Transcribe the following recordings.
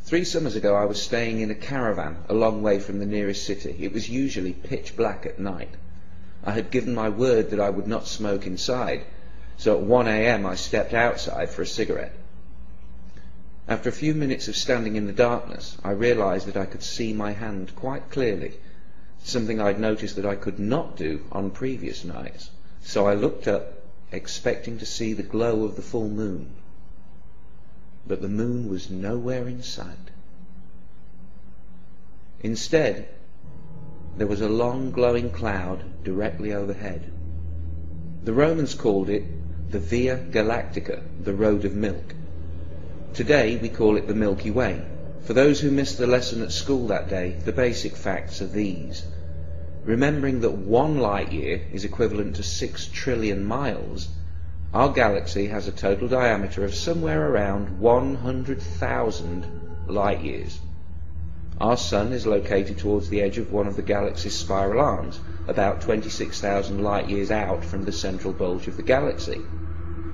3 summers ago I was staying in a caravan a long way from the nearest city. It was usually pitch black at night. I had given my word that I would not smoke inside, so at 1 a.m. I stepped outside for a cigarette. After a few minutes of standing in the darkness, I realized that I could see my hand quite clearly, something I'd noticed that I could not do on previous nights. So I looked up, expecting to see the glow of the full moon. But the moon was nowhere in sight. Instead, there was a long glowing cloud directly overhead. The Romans called it the Via Galactica, the Road of Milk. Today we call it the Milky Way. For those who missed the lesson at school that day, the basic facts are these. Remembering that 1 light year is equivalent to 6 trillion miles, our galaxy has a total diameter of somewhere around 100,000 light years. Our Sun is located towards the edge of one of the galaxy's spiral arms, about 26,000 light years out from the central bulge of the galaxy.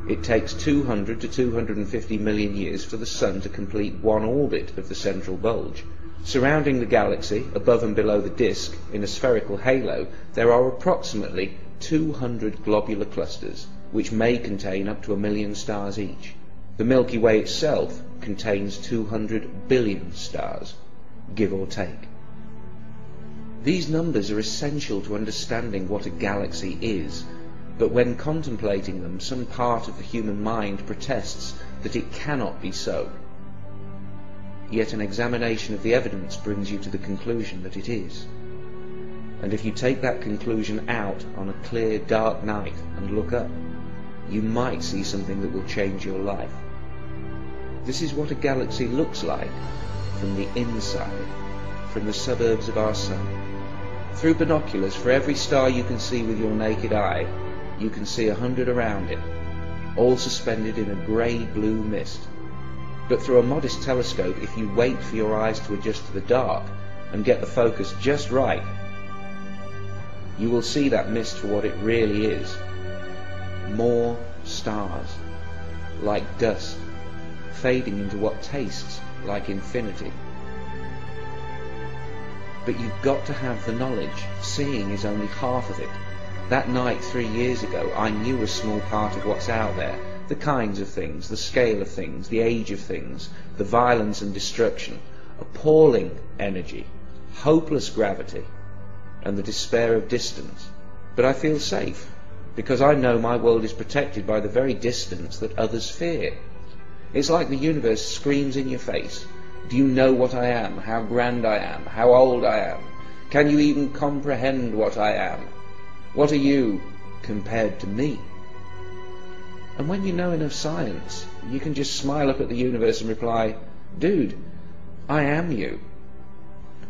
It takes 200 to 250 million years for the Sun to complete one orbit of the central bulge. Surrounding the galaxy, above and below the disk, in a spherical halo, there are approximately 200 globular clusters, which may contain up to 1 million stars each. The Milky Way itself contains 200 billion stars, give or take. These numbers are essential to understanding what a galaxy is, but when contemplating them, some part of the human mind protests that it cannot be so. Yet an examination of the evidence brings you to the conclusion that it is. And if you take that conclusion out on a clear, dark night and look up, you might see something that will change your life. This is what a galaxy looks like from the inside, from the suburbs of our Sun. Through binoculars, for every star you can see with your naked eye, you can see 100 around it, all suspended in a grey-blue mist. But through a modest telescope, if you wait for your eyes to adjust to the dark and get the focus just right, you will see that mist for what it really is. More stars, like dust, fading into what tastes like infinity. But you've got to have the knowledge. Seeing is only half of it. That night 3 years ago, I knew a small part of what's out there. The kinds of things, the scale of things, the age of things, the violence and destruction, appalling energy, hopeless gravity, and the despair of distance. But I feel safe, because I know my world is protected by the very distance that others fear. It's like the universe screams in your face. Do you know what I am, how grand I am, how old I am? Can you even comprehend what I am? What are you compared to me? And when you know enough science, you can just smile up at the universe and reply, dude, I am you.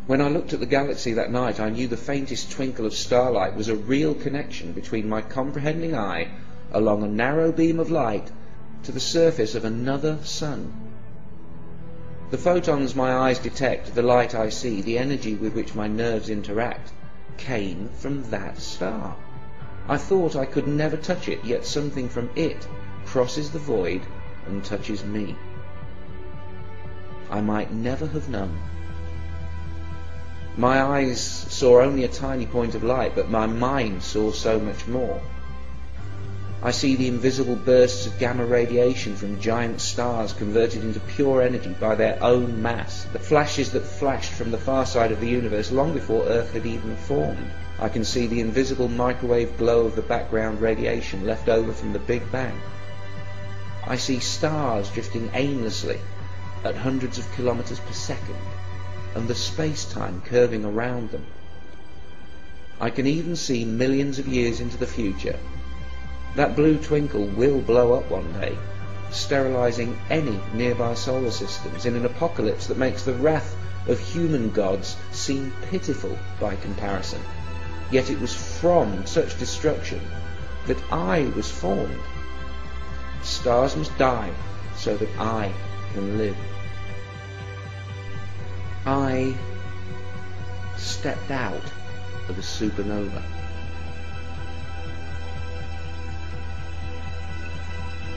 When I looked at the galaxy that night, I knew the faintest twinkle of starlight was a real connection between my comprehending eye along a narrow beam of light to the surface of another sun. The photons my eyes detect, the light I see, the energy with which my nerves interact, came from that star. I thought I could never touch it, yet something from it crosses the void and touches me. I might never have known. My eyes saw only a tiny point of light, but my mind saw so much more. I see the invisible bursts of gamma radiation from giant stars converted into pure energy by their own mass, the flashes that flashed from the far side of the universe long before Earth had even formed. I can see the invisible microwave glow of the background radiation left over from the Big Bang. I see stars drifting aimlessly at hundreds of kilometers per second, and the space-time curving around them. I can even see millions of years into the future. That blue twinkle will blow up one day, sterilizing any nearby solar systems in an apocalypse that makes the wrath of human gods seem pitiful by comparison. Yet it was from such destruction that I was formed. Stars must die so that I can live. I stepped out of a supernova.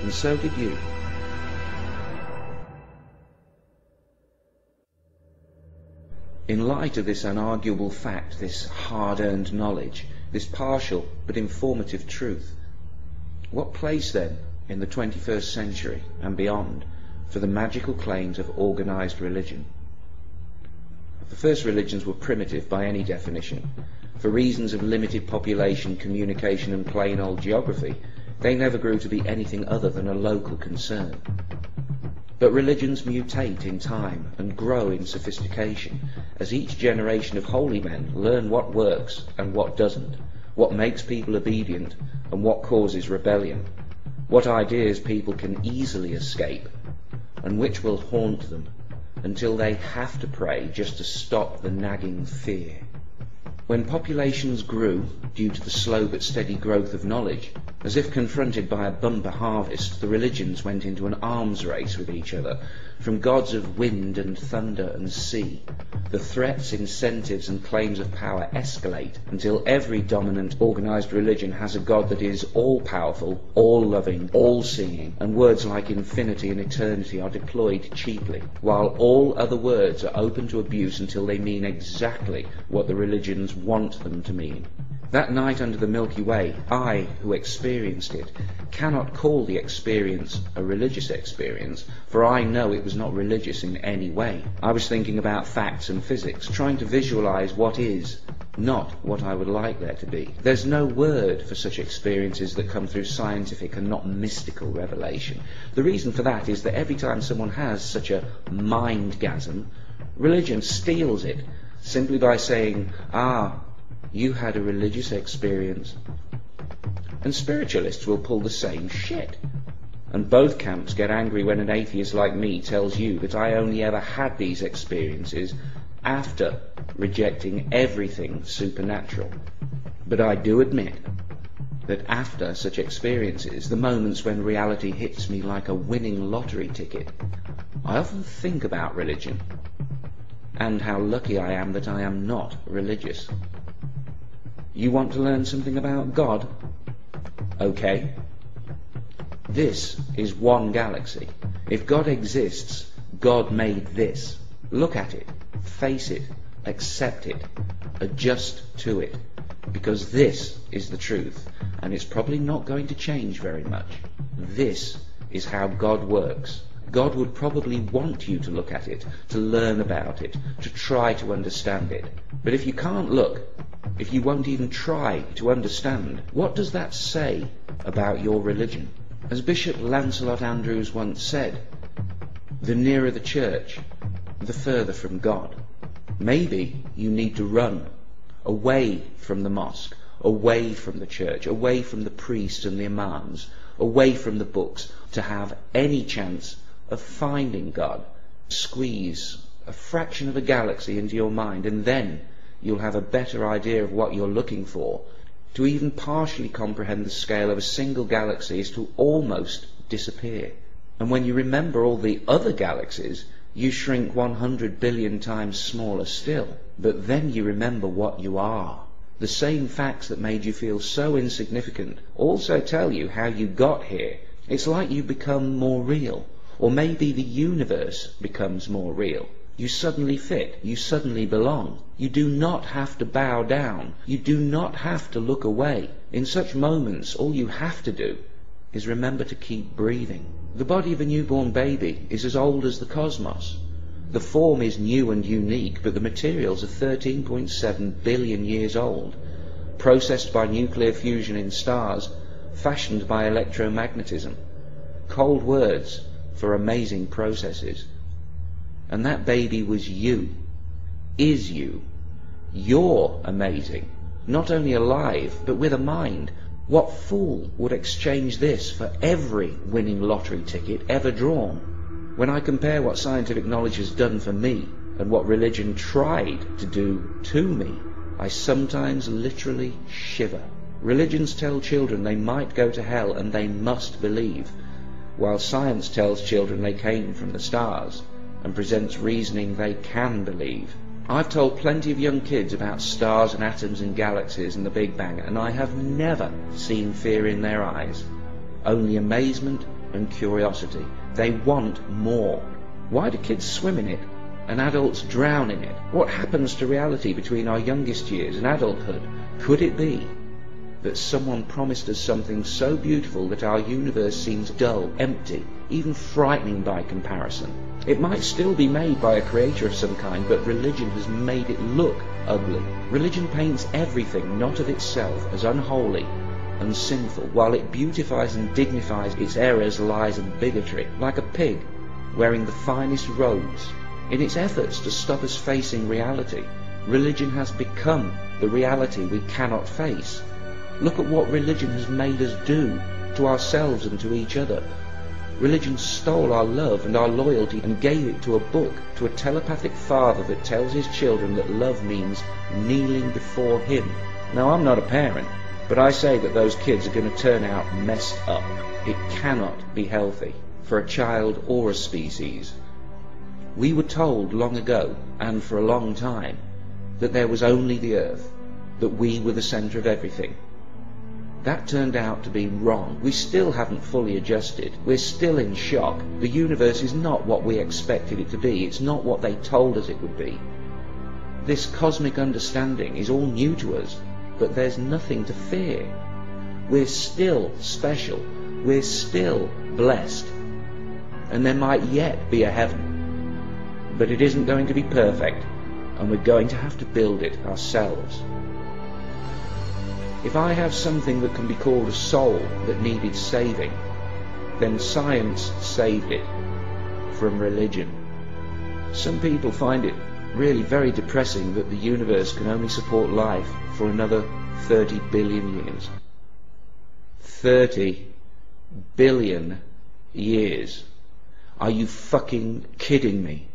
And so did you. In light of this unarguable fact, this hard-earned knowledge, this partial but informative truth, what place then in the 21st century and beyond for the magical claims of organised religion? The first religions were primitive by any definition. For reasons of limited population, communication and plain old geography, they never grew to be anything other than a local concern. But religions mutate in time and grow in sophistication as each generation of holy men learn what works and what doesn't, what makes people obedient and what causes rebellion, what ideas people can easily escape and which will haunt them until they have to pray just to stop the nagging fear. When populations grew, due to the slow but steady growth of knowledge, as if confronted by a bumper harvest, the religions went into an arms race with each other, from gods of wind and thunder and sea. The threats, incentives and claims of power escalate until every dominant organised religion has a god that is all-powerful, all-loving, all-seeing, and words like infinity and eternity are deployed cheaply, while all other words are open to abuse until they mean exactly what the religions want them to mean. That night under the Milky Way, I, who experienced it, cannot call the experience a religious experience, for I know it was not religious in any way. I was thinking about facts and physics, trying to visualize what is, not what I would like there to be. There's no word for such experiences that come through scientific and not mystical revelation. The reason for that is that every time someone has such a mindgasm, religion steals it, simply by saying, you had a religious experience. And spiritualists will pull the same shit. And both camps get angry when an atheist like me tells you that I only ever had these experiences after rejecting everything supernatural. But I do admit that after such experiences, the moments when reality hits me like a winning lottery ticket, I often think about religion and how lucky I am that I am not religious. You want to learn something about God? Okay. This is one galaxy. If God exists, God made this. Look at it, face it, accept it, adjust to it, because this is the truth, and it's probably not going to change very much. This is how God works. God would probably want you to look at it, to learn about it, to try to understand it. But if you can't look, if you won't even try to understand, what does that say about your religion? As Bishop Lancelot Andrews once said, the nearer the church, the further from God. Maybe you need to run away from the mosque, away from the church, away from the priests and the imams, away from the books, to have any chance of finding God. Squeeze a fraction of a galaxy into your mind, and then you'll have a better idea of what you're looking for. To even partially comprehend the scale of a single galaxy is to almost disappear. And when you remember all the other galaxies, you shrink 100 billion times smaller still. But then you remember what you are. The same facts that made you feel so insignificant also tell you how you got here. It's like you become more real. Or maybe the universe becomes more real. You suddenly fit. You suddenly belong. You do not have to bow down. You do not have to look away. In such moments, all you have to do is remember to keep breathing. The body of a newborn baby is as old as the cosmos. The form is new and unique, but the materials are 13.7 billion years old, processed by nuclear fusion in stars, fashioned by electromagnetism. Cold words for amazing processes. And that baby was you, is you. You're amazing, not only alive, but with a mind. What fool would exchange this for every winning lottery ticket ever drawn? When I compare what scientific knowledge has done for me and what religion tried to do to me, I sometimes literally shiver. Religions tell children they might go to hell and they must believe, while science tells children they came from the stars and presents reasoning they can believe. I've told plenty of young kids about stars and atoms and galaxies and the Big Bang, and I have never seen fear in their eyes, only amazement and curiosity. They want more. Why do kids swim in it? and adults drown in it? What happens to reality between our youngest years and adulthood? Could it be that someone promised us something so beautiful that our universe seems dull, empty, even frightening by comparison? It might still be made by a creator of some kind, but religion has made it look ugly. Religion paints everything not of itself as unholy and sinful, while it beautifies and dignifies its errors, lies and bigotry, like a pig wearing the finest robes. In its efforts to stop us facing reality, religion has become the reality we cannot face. Look at what religion has made us do to ourselves and to each other. Religion stole our love and our loyalty and gave it to a book, to a telepathic father that tells his children that love means kneeling before him. Now, I'm not a parent, but I say that those kids are going to turn out messed up. It cannot be healthy for a child or a species. We were told long ago, and for a long time, that there was only the earth, that we were the centre of everything. That turned out to be wrong. We still haven't fully adjusted. We're still in shock. The universe is not what we expected it to be. It's not what they told us it would be. This cosmic understanding is all new to us, but there's nothing to fear. We're still special. We're still blessed. And there might yet be a heaven. But it isn't going to be perfect, and we're going to have to build it ourselves. If I have something that can be called a soul that needed saving, then science saved it from religion. Some people find it really very depressing that the universe can only support life for another 30 billion years. 30 billion years. Are you fucking kidding me?